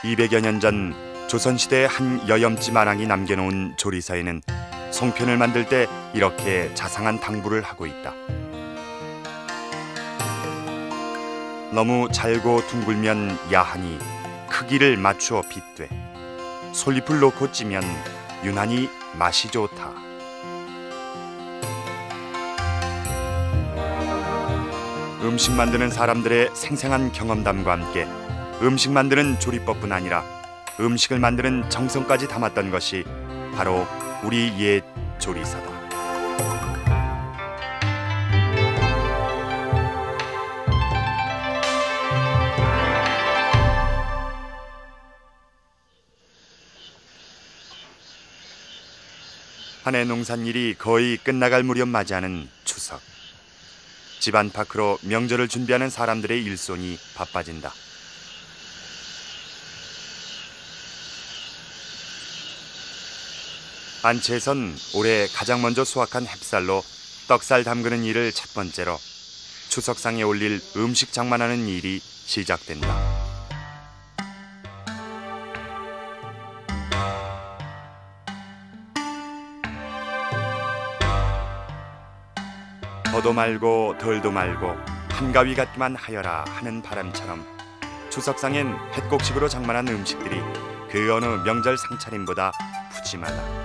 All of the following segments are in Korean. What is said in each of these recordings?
200여 년 전 조선시대의 한 여염집 만왕이 남겨놓은 조리사에는 송편을 만들 때 이렇게 자상한 당부를 하고 있다. 너무 잘고 둥글면 야하니 크기를 맞추어 빚되 솔잎을 놓고 찌면 유난히 맛이 좋다. 음식 만드는 사람들의 생생한 경험담과 함께 음식 만드는 조리법뿐 아니라 음식을 만드는 정성까지 담았던 것이 바로 우리 옛 조리사다. 한 해 농산일이 거의 끝나갈 무렵 맞이하는 추석. 집 안팎으로 명절을 준비하는 사람들의 일손이 바빠진다. 안채에선 올해 가장 먼저 수확한 햅쌀로 떡살 담그는 일을 첫 번째로 추석상에 올릴 음식 장만하는 일이 시작된다. 더도 말고 덜도 말고 한가위 같기만 하여라 하는 바람처럼 추석상엔 햇곡식으로 장만한 음식들이 그 어느 명절 상차림보다 푸짐하다.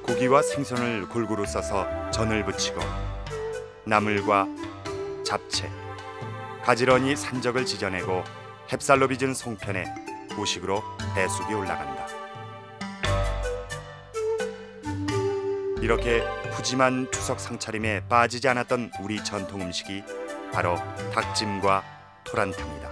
고기와 생선을 골고루 써서 전을 부치고 나물과 잡채, 가지런히 산적을 지져내고 햅쌀로 빚은 송편에 후식으로 배숙이 올라간다. 이렇게 푸짐한 추석 상차림에 빠지지 않았던 우리 전통 음식이 바로 닭찜과 토란탕이다.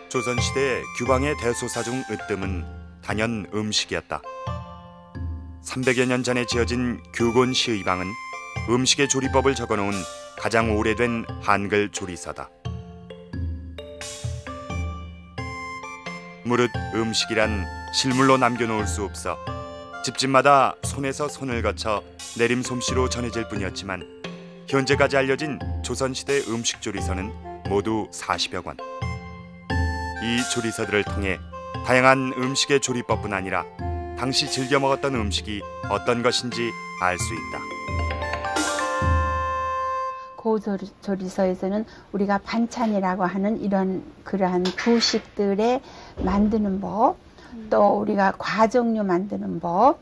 조선시대 규방의 대소사 중 으뜸은 단연 음식이었다. 300여 년 전에 지어진 규곤 시의방은 음식의 조리법을 적어놓은 가장 오래된 한글 조리서다. 무릇 음식이란 실물로 남겨놓을 수 없어 집집마다 손에서 손을 거쳐 내림 솜씨로 전해질 뿐이었지만 현재까지 알려진 조선시대 음식 조리서는 모두 40여 권. 이 조리서들을 통해 다양한 음식의 조리법뿐 아니라 당시 즐겨 먹었던 음식이 어떤 것인지 알 수 있다. 조리서에서는 우리가 반찬이라고 하는 그러한 구식들의 만드는 법, 또 우리가 과정류 만드는 법,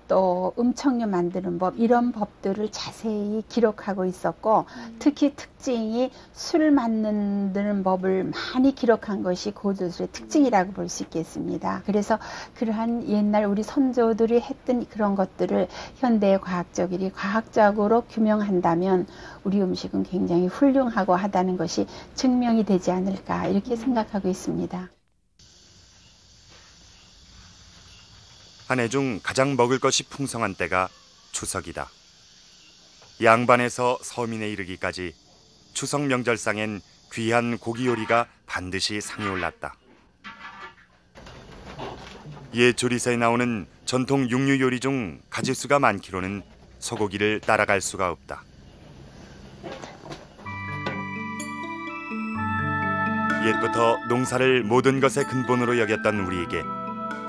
또 음청류 만드는 법, 이런 법들을 자세히 기록하고 있었고, 특히 특징이 술 만드는 법을 많이 기록한 것이 고조술의 특징이라고 볼 수 있겠습니다. 그래서 그러한 옛날 우리 선조들이 했던 그런 것들을 현대의 과학적으로 규명한다면 우리 음식은 굉장히 훌륭하고 하다는 것이 증명이 되지 않을까, 이렇게 생각하고 있습니다. 한 해 중 가장 먹을 것이 풍성한 때가 추석이다. 양반에서 서민에 이르기까지 추석 명절상엔 귀한 고기 요리가 반드시 상에 올랐다. 옛 조리서에 나오는 전통 육류 요리 중 가짓수가 많기로는 소고기를 따라갈 수가 없다. 옛부터 농사를 모든 것의 근본으로 여겼던 우리에게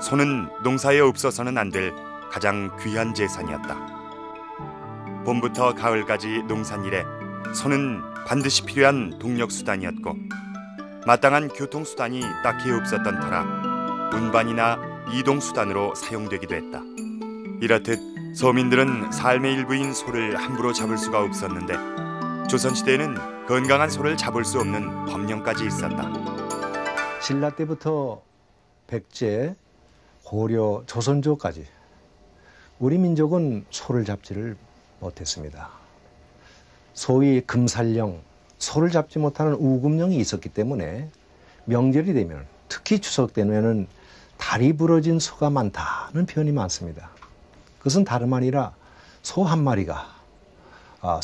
소는 농사에 없어서는 안 될 가장 귀한 재산이었다. 봄부터 가을까지 농산일에 소는 반드시 필요한 동력수단이었고 마땅한 교통수단이 딱히 없었던 터라 운반이나 이동수단으로 사용되기도 했다. 이렇듯 서민들은 삶의 일부인 소를 함부로 잡을 수가 없었는데 조선시대에는 건강한 소를 잡을 수 없는 법령까지 있었다. 신라 때부터 백제, 고려, 조선조까지 우리 민족은 소를 잡지를 못했습니다. 소위 금살령, 소를 잡지 못하는 우금령이 있었기 때문에 명절이 되면, 특히 추석 때는 다리 부러진 소가 많다는 표현이 많습니다. 그것은 다름 아니라 소 한 마리가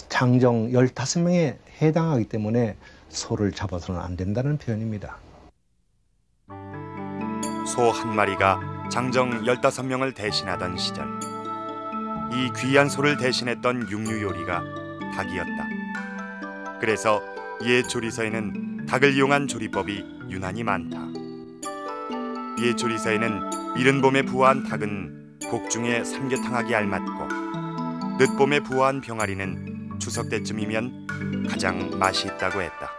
장정 15명에 해당하기 때문에 소를 잡아서는 안 된다는 표현입니다. 소 한 마리가 장정 15명을 대신하던 시절 이 귀한 소를 대신했던 육류 요리가 닭이었다. 그래서 옛 조리서에는 닭을 이용한 조리법이 유난히 많다. 옛 조리서에는 이른 봄에 부화한 닭은 복중에 삼계탕하기 알맞고 늦봄에 부화한 병아리는 추석 때쯤이면 가장 맛이 있다고 했다.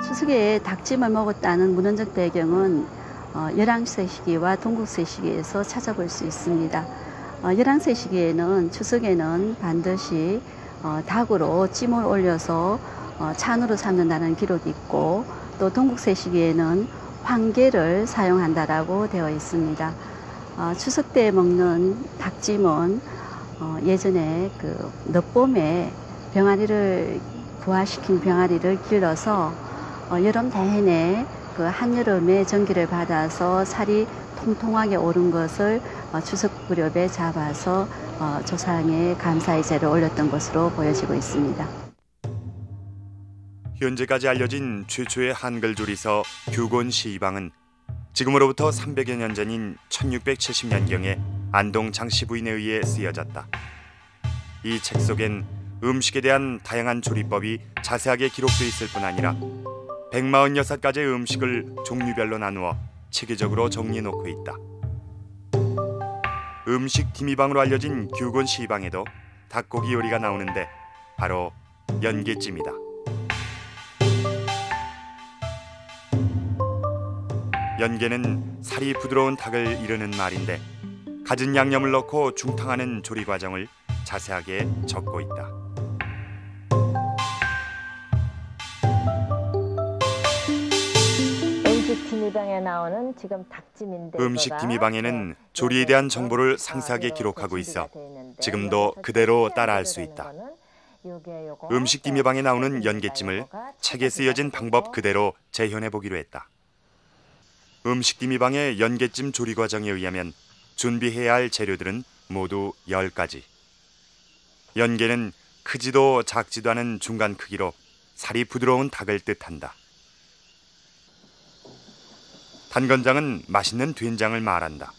추석에 닭찜을 먹었다는 문헌적 배경은 열왕세 시기와 동국세 시기에서 찾아볼 수 있습니다. 열왕세 시기에는 추석에는 반드시 닭으로 찜을 올려서 찬으로 삼는다는 기록이 있고, 또 동국세 시기에는 황계를 사용한다라고 되어 있습니다. 추석 때 먹는 닭찜은 예전에 그 늦봄에 병아리를 부화시킨 병아리를 길러서 여름 내내 그 한여름에 전기를 받아서 살이 통통하게 오른 것을 추석 무렵에 잡아서 조상의 감사의 제를 올렸던 것으로 보여지고 있습니다. 현재까지 알려진 최초의 한글 조리서 규곤 시방은 지금으로부터 300여 년 전인 1670년경에 안동 장씨 부인에 의해 쓰여졌다. 이 책 속엔 음식에 대한 다양한 조리법이 자세하게 기록돼 있을 뿐 아니라 146가지의 음식을 종류별로 나누어 체계적으로 정리해놓고 있다. 음식 디미방으로 알려진 규곤 시방에도 닭고기 요리가 나오는데 바로 연계찜이다. 연계는 살이 부드러운 닭을 이르는 말인데 갖은 양념을 넣고 중탕하는 조리 과정을 자세하게 적고 있다. 음식 디미방에 나오는 지금 닭찜인데, 음식 디미방에는 조리에 대한 정보를 상세하게 기록하고 있어 지금도 그대로 따라할 수 있다. 음식 디미방에 나오는 연계찜을 책에 쓰여진 방법 그대로 재현해 보기로 했다. 음식 디미방의 연계찜 조리 과정에 의하면 준비해야 할 재료들은 모두 10가지. 연계는 크지도 작지도 않은 중간 크기로 살이 부드러운 닭을 뜻한다. 단건장은 맛있는 된장을 말한다.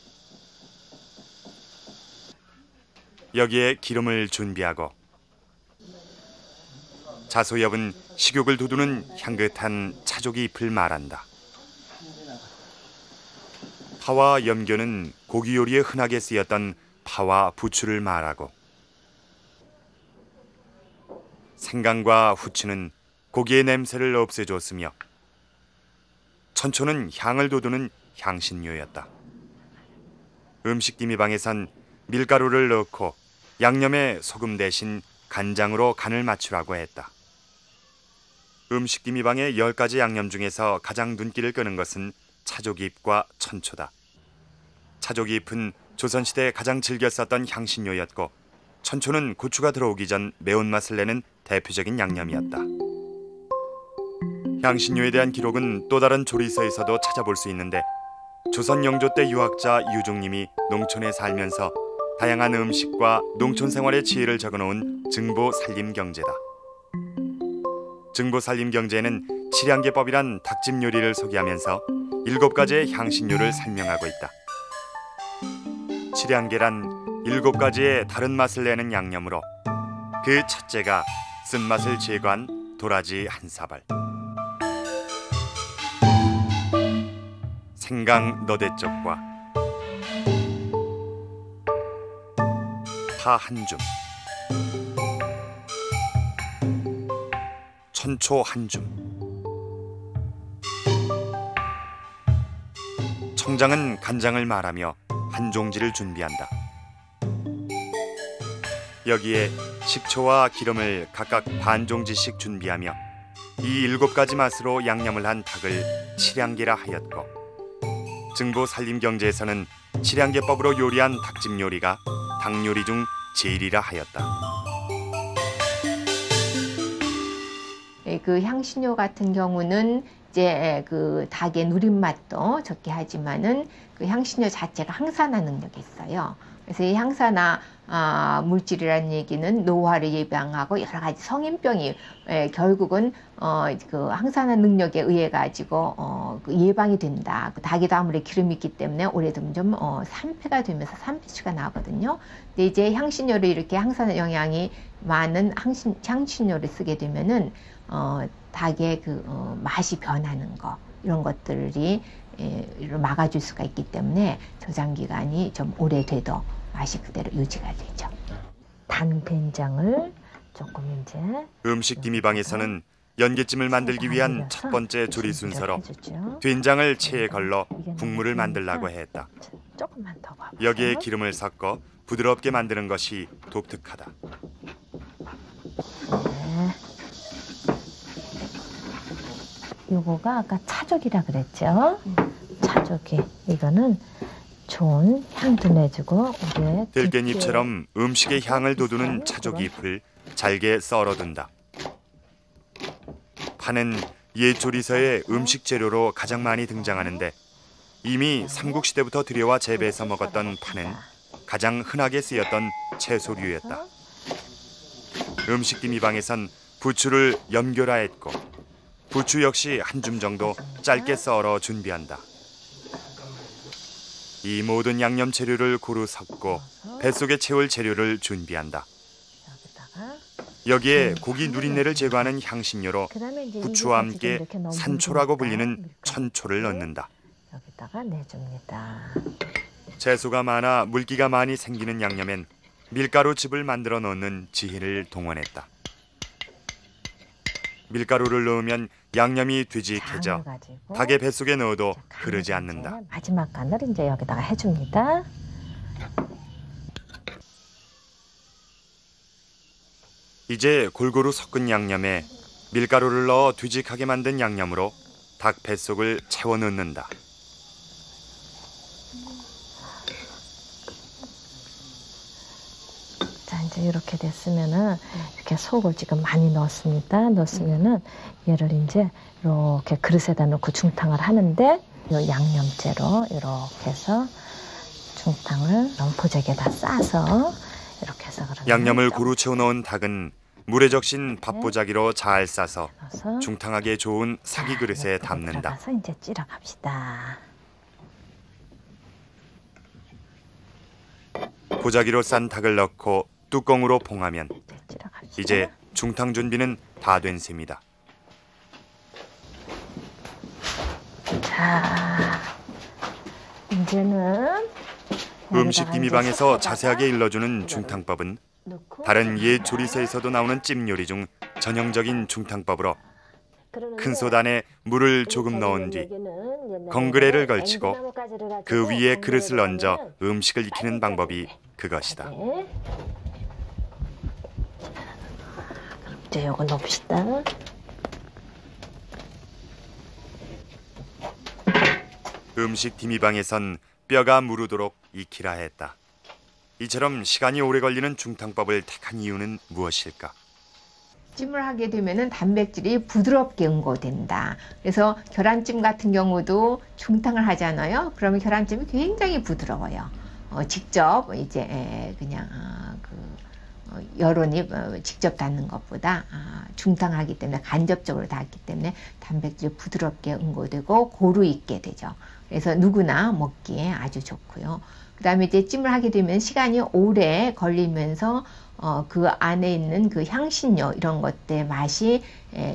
여기에 기름을 준비하고, 자소엽은 식욕을 돋우는 향긋한 차조기 잎을 말한다. 파와 염교는 고기 요리에 흔하게 쓰였던 파와 부추를 말하고, 생강과 후추는 고기의 냄새를 없애줬으며, 천초는 향을 돋우는 향신료였다. 음식 디미방에선 밀가루를 넣고 양념에 소금 대신 간장으로 간을 맞추라고 했다. 음식 디미방의 10가지 양념 중에서 가장 눈길을 끄는 것은 차조기잎과 천초다. 차조기잎은 조선시대에 가장 즐겨 썼던 향신료였고, 천초는 고추가 들어오기 전 매운맛을 내는 대표적인 양념이었다. 향신료에 대한 기록은 또 다른 조리서에서도 찾아볼 수 있는데, 조선 영조 때 유학자 유중님이 농촌에 살면서 다양한 음식과 농촌 생활의 지혜를 적어놓은 증보살림경제다. 증보살림경제에는 칠양계법이란 닭찜 요리를 소개하면서 7가지의 향신료를 설명하고 있다. 칠양계란 7가지의 다른 맛을 내는 양념으로 그 첫째가 쓴맛을 제거한 도라지 한 사발, 생강 너댓쪽과 파 한 줌, 천초 한 줌, 청장은 간장을 말하며 한 종지를 준비한다. 여기에 식초와 기름을 각각 반 종지씩 준비하며 이 7가지 맛으로 양념을 한 닭을 칠양계라 하였고, 증보살림경제에서는 칠양계법으로 요리한 닭찜 요리가 닭요리 중 제일이라 하였다. 그 향신료 같은 경우는 이제 그 닭의 누린맛도 적게 하지만은 그 향신료 자체가 항산화 능력이 있어요. 그래서 이 항산화 물질이라는 얘기는 노화를 예방하고 여러 가지 성인병이 결국은 그 항산화 능력에 의해 가지고 그 예방이 된다. 그 닭에도 아무래도 기름이 있기 때문에 오래되면 좀 산패가 되면서 산패수가 나거든요. 근데 이제 향신료를 이렇게 항산화 영양이 많은 향신료를 쓰게 되면은 닭의 그 맛이 변하는 거 이런 것들이 막아줄 수가 있기 때문에 저장 기간이 좀 오래돼도 맛이 그대로 유지가 되죠. 단된장을 조금 이제 음식 디미방에서는 연계찜을 만들기 위한 첫 번째 조리 순서로 된장을 체에 걸러 국물을 만들라고 했다. 조금만 더 봐봐. 여기에 기름을 섞어 부드럽게 만드는 것이 독특하다. 네. 요거가 아까 차조기라 그랬죠? 차조기. 이거는 좋은 향도 내주고 우리의 들깻잎처럼 음식의 향을 돋우는 차조기 잎을 잘게 썰어둔다. 파는 옛 조리서의 음식 재료로 가장 많이 등장하는데 이미 삼국시대부터 들여와 재배해서 먹었던 파는 가장 흔하게 쓰였던 채소류였다. 음식 디미방에선 부추를 염교라했고 부추 역시 한 줌 정도 짧게 썰어 준비한다. 이 모든 양념 재료를 고루 섞고 뱃속에 채울 재료를 준비한다. 여기에 고기 누린내를 제거하는 향신료로 부추와 함께 산초라고 불리는 천초를 넣는다. 여기다가 내줍니다. 채소가 많아 물기가 많이 생기는 양념엔 밀가루즙을 만들어 넣는 지혜를 동원했다. 밀가루를 넣으면 양념이 되직해져 닭의 뱃속에 넣어도 흐르지 않는다. 마지막 간을 이제 여기다가 해줍니다. 이제 골고루 섞은 양념에 밀가루를 넣어 되직하게 만든 양념으로 닭 뱃속을 채워 넣는다. 자, 이제 이렇게 됐으면은 이렇게 속을 지금 많이 넣었습니다. 넣었으면은 얘를 이제 이렇게 그릇에다 넣고 중탕을 하는데 이 양념째로 이렇게 해서 중탕을 연포제에다 싸서 이렇게 해서 양념을 고루 채워 넣은 닭은 물에 적신 밥보자기로 잘 싸서 중탕하게 좋은 사기 그릇에 담는다. 들어가서 이제 찌러 갑시다. 보자기로 싼 닭을 넣고 뚜껑으로 봉하면 이제 중탕 준비는 다 된 셈이다. 자, 이제는 음식 디미방에서 자세하게 일러주는 중탕법은 다른 옛 조리서에서도 나오는 찜 요리 중 전형적인 중탕법으로 큰 솥 안에 물을 조금 넣은 뒤 건그레를 걸치고 그 위에 그릇을 얹어 음식을 익히는 방법이 그것이다. 그럼 이제 요거 넣읍시다. 음식 디미방에선 뼈가 무르도록 익히라 했다. 이처럼 시간이 오래 걸리는 중탕법을 택한 이유는 무엇일까? 찜을 하게 되면은 단백질이 부드럽게 응고된다. 그래서 계란찜 같은 경우도 중탕을 하잖아요. 그러면 계란찜이 굉장히 부드러워요. 직접 이제 그냥 여론이 직접 닿는 것보다 중탕하기 때문에 간접적으로 닿기 때문에 단백질이 부드럽게 응고되고 고루 있게 되죠. 그래서 누구나 먹기에 아주 좋고요. 그 다음에 이제 찜을 하게 되면 시간이 오래 걸리면서 그 안에 있는 그 향신료 이런 것들 맛이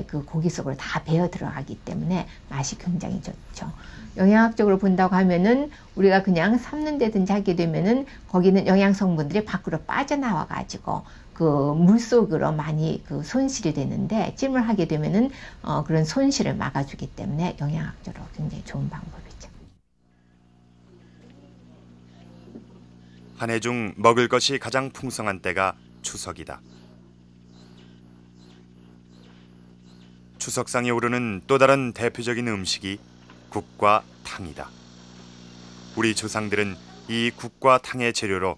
그 고기 속으로 다 배어 들어가기 때문에 맛이 굉장히 좋죠. 영양학적으로 본다고 하면은 우리가 그냥 삶는 데든지 하게 되면은 거기는 영양 성분들이 밖으로 빠져나와 가지고 그 물 속으로 많이 그 손실이 되는데 찜을 하게 되면은 그런 손실을 막아주기 때문에 영양학적으로 굉장히 좋은 방법이죠. 한 해 중 먹을 것이 가장 풍성한 때가 추석이다. 추석상에 오르는 또 다른 대표적인 음식이 국과 탕이다. 우리 조상들은 이 국과 탕의 재료로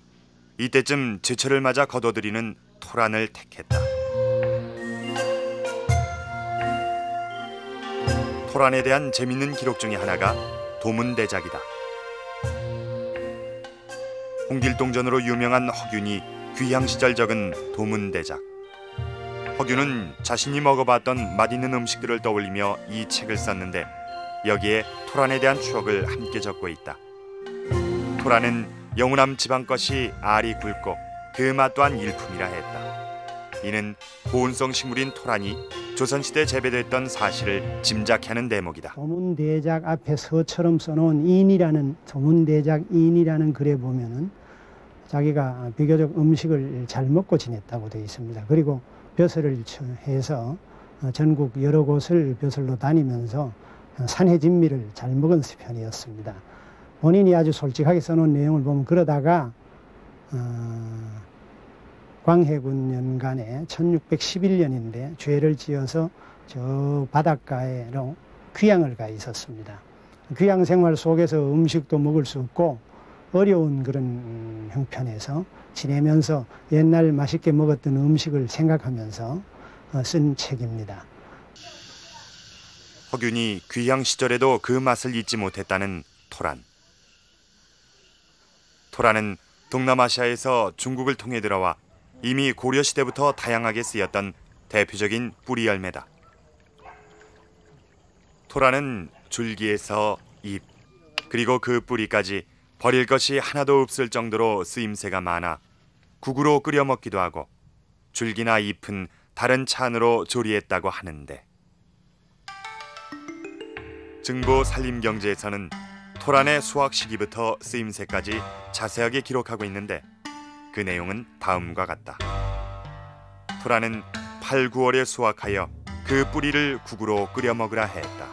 이때쯤 제철을 맞아 거둬들이는 토란을 택했다. 토란에 대한 재밌는 기록 중에 하나가 도문대작이다. 홍길동전으로 유명한 허균이 귀향 시절 적은 도문대작. 허균은 자신이 먹어봤던 맛있는 음식들을 떠올리며 이 책을 썼는데 여기에 토란에 대한 추억을 함께 적고 있다. 토란은 영우남 지방 것이 알이 굵고 그 맛 또한 일품이라 했다. 이는 고운성 식물인 토란이 조선시대 재배됐던 사실을 짐작하는 대목이다. 도문대작 앞에 서처럼 써놓은 인이라는 도문대작 인이라는 글에 보면은 자기가 비교적 음식을 잘 먹고 지냈다고 되어 있습니다. 그리고 벼슬을 해서 전국 여러 곳을 벼슬로 다니면서 산해진미를 잘 먹은 편이었습니다. 본인이 아주 솔직하게 써놓은 내용을 보면 그러다가 광해군 연간에 1611년인데 죄를 지어서 저 바닷가에로 귀향을 가 있었습니다. 귀향 생활 속에서 음식도 먹을 수 없고 어려운 그런 형편에서 지내면서 옛날 맛있게 먹었던 음식을 생각하면서 쓴 책입니다. 허균이 귀향 시절에도 그 맛을 잊지 못했다는 토란. 토란은 동남아시아에서 중국을 통해 들어와 이미 고려시대부터 다양하게 쓰였던 대표적인 뿌리 열매다. 토란은 줄기에서 잎, 그리고 그 뿌리까지 버릴 것이 하나도 없을 정도로 쓰임새가 많아 국으로 끓여 먹기도 하고 줄기나 잎은 다른 찬으로 조리했다고 하는데 증보 산림경제에서는 토란의 수확 시기부터 쓰임새까지 자세하게 기록하고 있는데 그 내용은 다음과 같다. 토란은 8, 9월에 수확하여 그 뿌리를 국으로 끓여 먹으라 했다.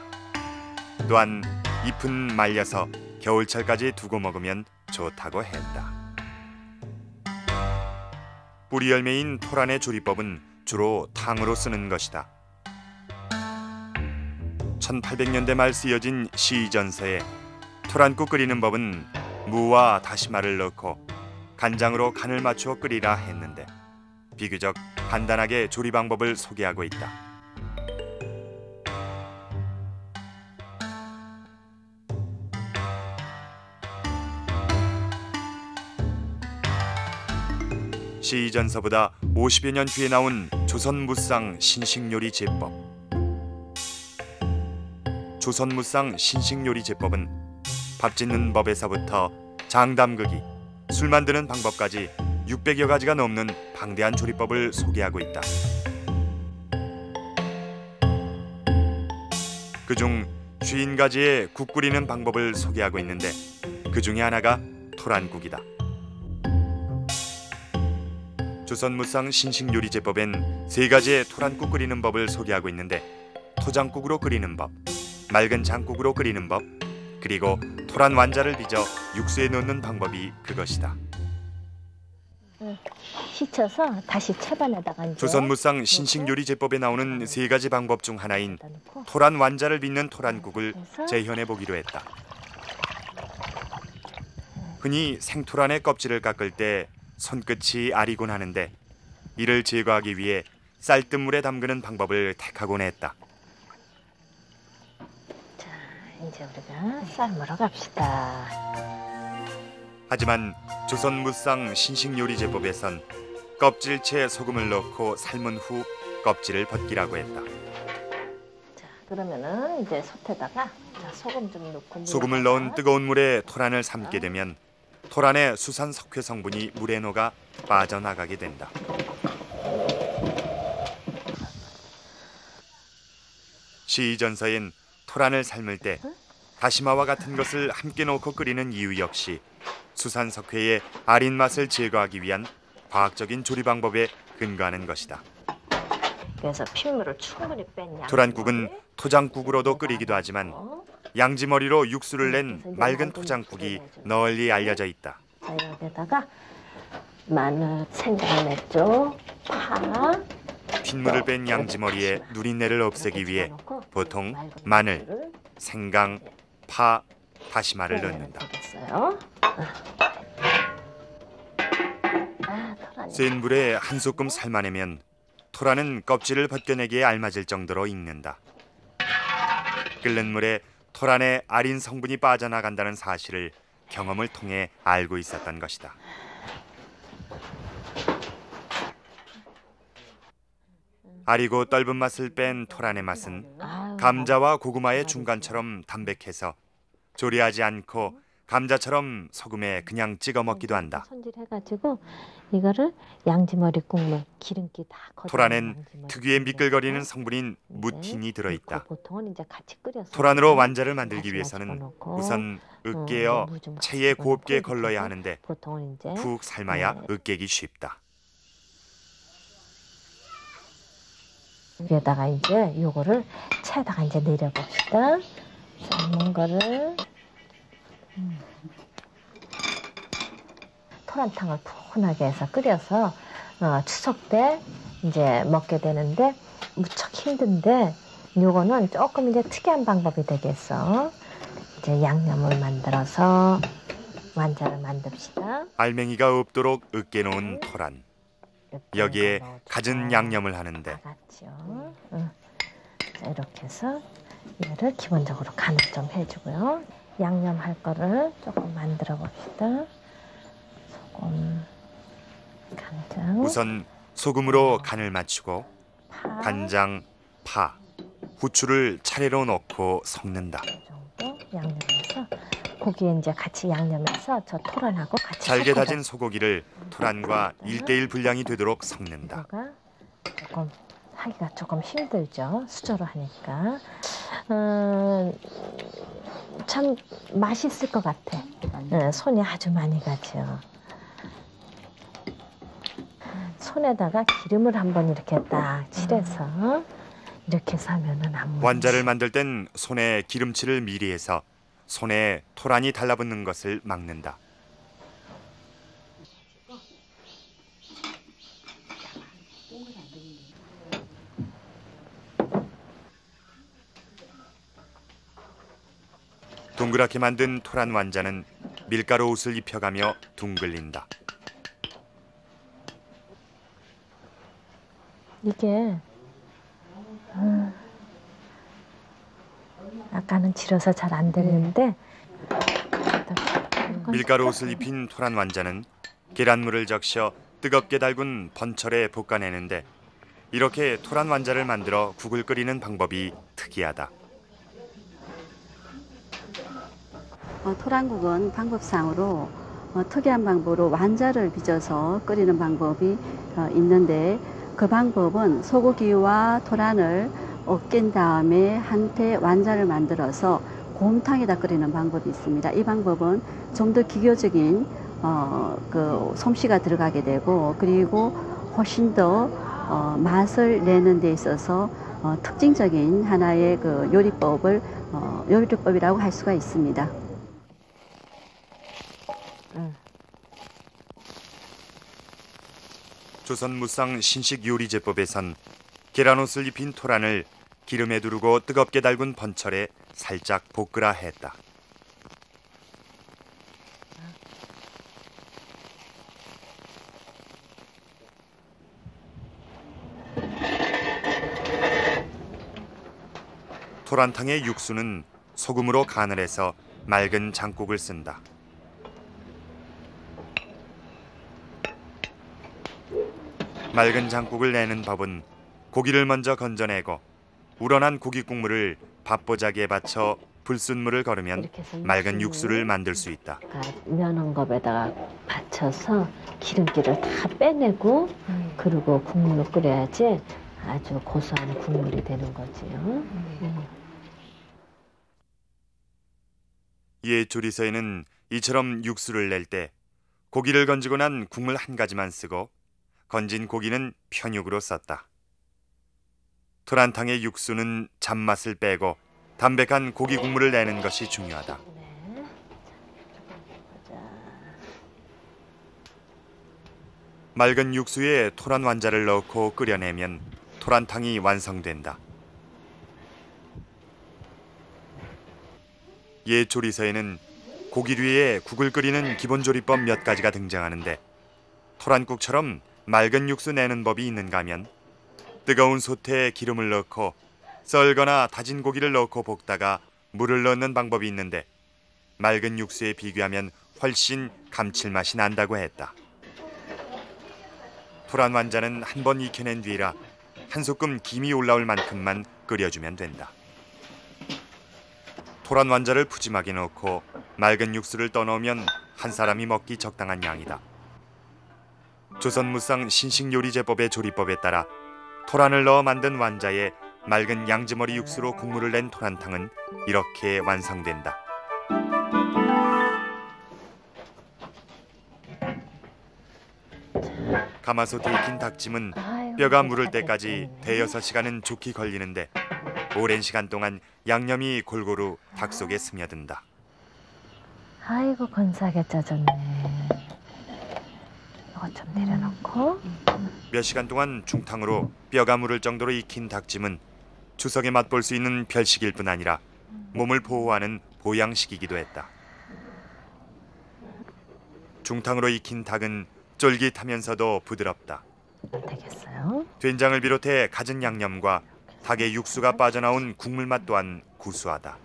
또한 잎은 말려서 겨울철까지 두고 먹으면 좋다고 했다. 뿌리 열매인 토란의 조리법은 주로 탕으로 쓰는 것이다. 1800년대 말 쓰여진 시전서에 토란국 끓이는 법은 무와 다시마를 넣고 간장으로 간을 맞추어 끓이라 했는데 비교적 간단하게 조리 방법을 소개하고 있다. 시전서보다 50여 년 뒤에 나온 조선무상 신식요리 제법. 조선무상 신식요리 제법은 밥 짓는 법에서부터 장 담그기, 술 만드는 방법까지 600여 가지가 넘는 방대한 조리법을 소개하고 있다. 그중 50가지의 국 끓이는 방법을 소개하고 있는데 그 중에 하나가 토란국이다. 조선무상 신식요리 제법엔 3가지의 토란국 끓이는 법을 소개하고 있는데 토장국으로 끓이는 법, 맑은 장국으로 끓이는 법, 그리고 토란 완자를 빚어 육수에 넣는 방법이 그것이다. 씻혀서 다시 채반에다가 조선무상 신식요리 제법에 나오는 3가지 방법 중 하나인 토란 완자를 빚는 토란국을 재현해 보기로 했다. 흔히 생토란의 껍질을 깎을 때 손끝이 아리곤 하는데 이를 제거하기 위해 쌀뜨물에 담그는 방법을 택하곤 했다. 자, 이제 우리가 삶으러 갑시다. 하지만 조선무상 신식요리 제법에선 껍질채 소금을 넣고 삶은 후 껍질을 벗기라고 했다. 자, 그러면은 이제 솥에다가 소금 좀 넣고 소금을 넣은 뜨거운 물에 토란을 삶게 되면 토란의 수산 석회 성분이 물에 녹아 빠져나가게 된다. 시전서엔 토란을 삶을 때 다시마와 같은 것을 함께 넣고 끓이는 이유 역시 수산 석회의 아린 맛을 제거하기 위한 과학적인 조리 방법에 근거하는 것이다. 그래서 핏물을 충분히 뺀 토란국은 토장국으로도 끓이기도 하지만 양지머리로 육수를 낸 맑은 토장국이 널리 알려져 있다. 자, 여기다가 마늘, 생강맥주, 파, 핏물을 뺀 양지머리에 누린내를 없애기 위해 보통 마늘, 생강, 파, 다시마를 넣는다. 되겠어요. 센 불에 한 소끔 삶아내면 토란은 껍질을 벗겨내기에 알맞을 정도로 익는다. 끓는 물에 토란의 아린 성분이 빠져나간다는 사실을 경험을 통해 알고 있었던 것이다. 아리고 떫은 맛을 뺀 토란의 맛은 아유, 감자와 고구마의 중간처럼 담백해서 조리하지 않고 감자처럼 소금에 그냥 찍어 먹기도 한다. 손질해가지고 이거를 양지머리 국물 기름기 다 걷어. 토란엔 특유의 미끌거리는 성분인 네. 무틴이 들어있다. 보통은 이제 같이 끓여서 토란으로 완자를 만들기 다시마 위해서는 집어넣고, 우선 으깨어 무 좀 같이 체에 집어넣고 곱게 이렇게 걸러야 해서 하는데 보통은 이제 푹 삶아야 네. 으깨기 쉽다. 여기에다가 이제 요거를 체에다가 이제 내려봅시다. 삶은 거를 토란탕을 푸근하게 해서 끓여서 추석 때 이제 먹게 되는데 무척 힘든데 요거는 조금 이제 특이한 방법이 되겠어. 이제 양념을 만들어서 완자를 만듭시다. 알맹이가 없도록 으깨놓은 토란. 이렇게 여기에 넣어주고. 갖은 양념을 하는데 나갔죠. 자, 이렇게 해서 얘를 기본적으로 간을 좀 해주고요. 양념할 거를 조금 만들어 봅시다. 소금, 간장, 우선 소금으로 간을 맞추고 파 간장, 파, 후추를 차례로 넣고 섞는다. 이 정도 양념해서 고기에 이제 같이 양념해서 저 토란하고 같이 잘게 섞어서 다진 소고기를 토란과 1:1 분량이 되도록 섞는다. 이거가 조금 하기가 조금 힘들죠. 수저로 하니까. 참 맛있을 것 같아. 손이 아주 많이 가죠. 손에다가 기름을 한번 이렇게 딱 칠해서 이렇게 해서 하면은 안 완자를 만들 땐 손에 기름칠을 미리 해서 손에 토란이 달라붙는 것을 막는다. 동그랗게 만든 토란 완자는 밀가루 옷을 입혀가며 둥글린다. 이게 아까는 질어서 잘 안 되는데 밀가루 옷을 입힌 토란 완자는 계란물을 적셔 뜨겁게 달군 번철에 볶아내는데 이렇게 토란 완자를 만들어 국을 끓이는 방법이 특이하다. 토란국은 방법상으로 특이한 방법으로 완자를 빚어서 끓이는 방법이 있는데 그 방법은 소고기와 토란을 으깬 다음에 한테 완자를 만들어서 곰탕에다 끓이는 방법이 있습니다. 이 방법은 좀 더 기교적인 그 솜씨가 들어가게 되고 그리고 훨씬 더 맛을 내는 데 있어서 특징적인 하나의 그 요리법이라고 할 수가 있습니다. 조선 무상 신식 요리 제법에선 계란옷을 입힌 토란을 기름에 두르고 뜨겁게 달군 번철에 살짝 볶으라 했다. 토란탕의 육수는 소금으로 간을 해서 맑은 장국을 쓴다. 맑은 장국을 내는 법은 고기를 먼저 건져내고 우러난 고기 국물을 밥보자기에 받쳐 불순물을 걸으면 이렇게 해서 맑은 육수를 만들 수 있다. 면원겁에다가 받쳐서 기름기를 다 빼내고 그리고 국물을 끓여야지 아주 고소한 국물이 되는 거지요. 옛 조리서에는 이처럼 육수를 낼 때 고기를 건지고 난 국물 한 가지만 쓰고 건진 고기는 편육으로 썼다. 토란탕의 육수는 잡맛을 빼고 담백한 고기 국물을 내는 것이 중요하다. 맑은 육수에 토란 완자를 넣고 끓여내면 토란탕이 완성된다. 옛 조리서에는 고기류에 국을 끓이는 기본 조리법 몇 가지가 등장하는데 토란국처럼 맑은 육수 내는 법이 있는가 하면 뜨거운 솥에 기름을 넣고 썰거나 다진 고기를 넣고 볶다가 물을 넣는 방법이 있는데 맑은 육수에 비교하면 훨씬 감칠맛이 난다고 했다. 토란 완자는 한 번 익혀낸 뒤라 한 소끔 김이 올라올 만큼만 끓여주면 된다. 토란 완자를 푸짐하게 넣고 맑은 육수를 떠넣으면 한 사람이 먹기 적당한 양이다. 조선무상 신식요리제법의 조리법에 따라 토란을 넣어 만든 완자에 맑은 양지머리 육수로 국물을 낸 토란탕은 이렇게 완성된다. 가마솥에 익힌 닭찜은 뼈가 무를 때까지 5-6시간은 좋게 걸리는데 오랜 시간 동안 양념이 골고루 닭 속에 스며든다. 아이고 건사하게 짜졌네. 이거 좀 내려놓고. 몇 시간 동안 중탕으로 뼈가 무를 정도로 익힌 닭찜은 추석에 맛볼 수 있는 별식일 뿐 아니라 몸을 보호하는 보양식이기도 했다. 중탕으로 익힌 닭은 쫄깃하면서도 부드럽다. 되겠어요? 된장을 비롯해 갖은 양념과 닭의 육수가 빠져나온 국물 맛 또한 구수하다.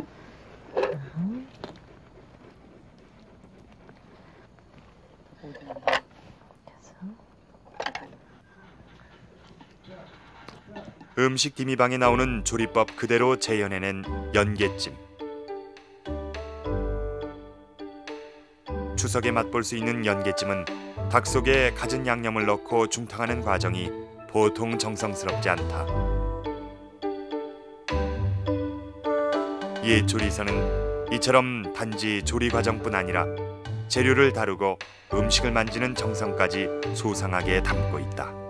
음식 디미방에 나오는 조리법 그대로 재현해낸 연계찜. 추석에 맛볼 수 있는 연계찜은 닭 속에 갖은 양념을 넣고 중탕하는 과정이 보통 정성스럽지 않다. 옛 조리사는 이처럼 단지 조리 과정뿐 아니라 재료를 다루고 음식을 만지는 정성까지 소상하게 담고 있다.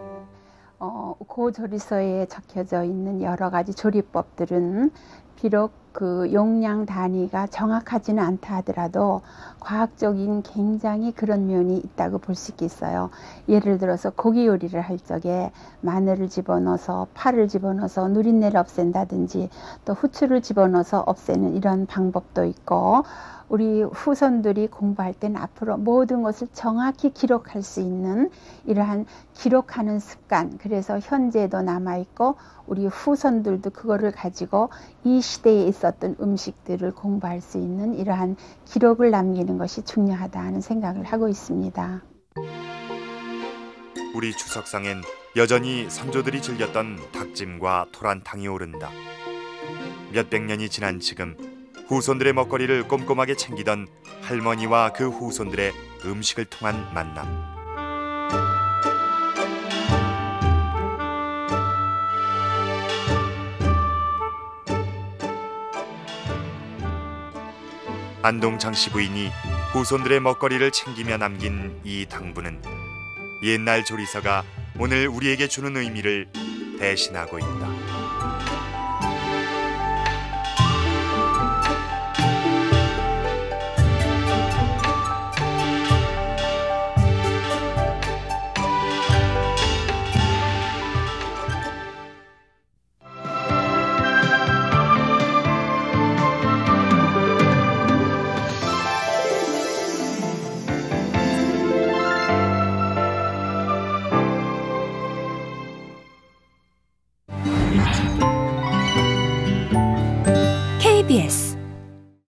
그 조리서에 적혀져 있는 여러 가지 조리법들은 비록 그 용량 단위가 정확하지는 않다 하더라도 과학적인 굉장히 그런 면이 있다고 볼 수 있겠어요. 예를 들어서 고기 요리를 할 적에 마늘을 집어넣어서 파를 집어넣어서 누린내를 없앤다든지 또 후추를 집어넣어서 없애는 이런 방법도 있고, 우리 후손들이 공부할 때는 앞으로 모든 것을 정확히 기록할 수 있는 이러한 기록하는 습관, 그래서 현재도 남아있고 우리 후손들도 그거를 가지고 이 시대에 있었던 음식들을 공부할 수 있는 이러한 기록을 남기는 것이 중요하다 하는 생각을 하고 있습니다. 우리 추석상엔 여전히 선조들이 즐겼던 닭찜과 토란탕이 오른다. 몇백 년이 지난 지금 후손들의 먹거리를 꼼꼼하게 챙기던 할머니와 그 후손들의 음식을 통한 만남. 안동창 씨 부인이 후손들의 먹거리를 챙기며 남긴 이 당부는 옛날 조리사가 오늘 우리에게 주는 의미를 대신하고 있다.